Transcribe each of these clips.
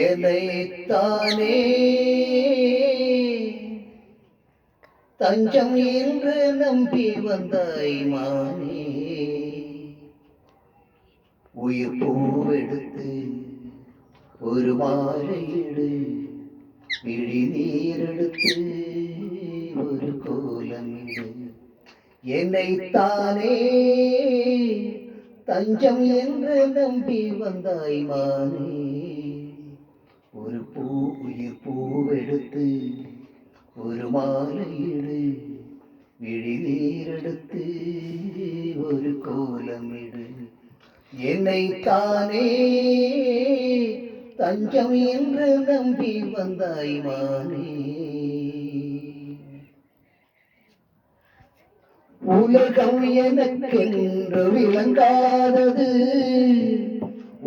எனைத்தானே தஞ்சம் என்று நம்பி வந்தாய் மானே. உயிர் பூவெடுத்து ஒரு மாலையிடு, விழி நீரெடுத்து ஒரு கோலமிடு. என்னைத்தானே தஞ்சம் என்று நம்பி வந்தாய் மானே. ஒரு உயிர் பூவெடுத்து ஒரு மாலையிடு, விழி நீரெடுத்து ஒரு கோலமிடு. என்னைத்தானே தஞ்சம் என்று நம்பி வந்தாய் மானே. உலகம் எனக்கென்று விளங்காதது,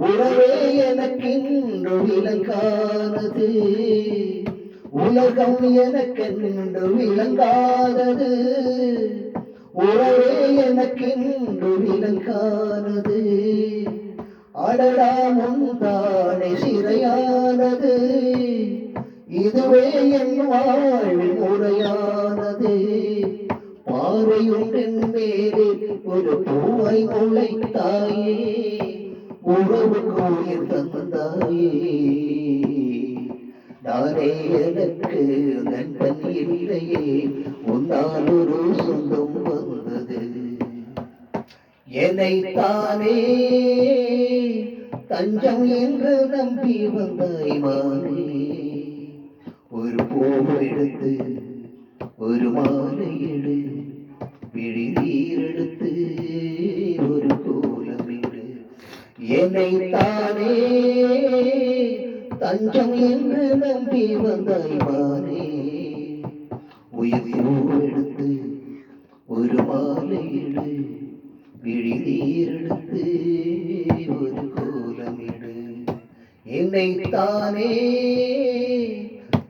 உறவே எனக்கென்று விளங்காதது. உலகம் எனக்கென்று விளங்காதது, உறவே எனக்கென்று விளங்காதது. அடடா முந்தானை சிறையானது, இதுவே என் வாழ்வில் முறையானது. பாறையுண்டின் மேலே ஒரு பூவை முளைத்தாயே, உறவு கோயில் தந்தாயே. நானே எனக்கு நண்பன் இல்லையே, உன்னால் ஒரு சொந்தம் வந்தது. என்னைத்தானே தஞ்சம் என்று நம்பி வந்தாய் மானே. ஒரு பூவெடுத்து ஒரு மாலையிடு, விழி நீரெடுத்து ஒரு கோலமிடு. என்னைத்தானே தஞ்சம் என்று நம்பி வந்தாய் மானே. உயிர் பூவெடுத்து ஒரு மாலையிடு, விழி நீரெடுத்து ஒரு கோலமிடு. என்னைத்தானே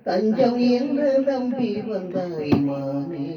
தஞ்சம் என்று நம்பி வந்தாய் மானே.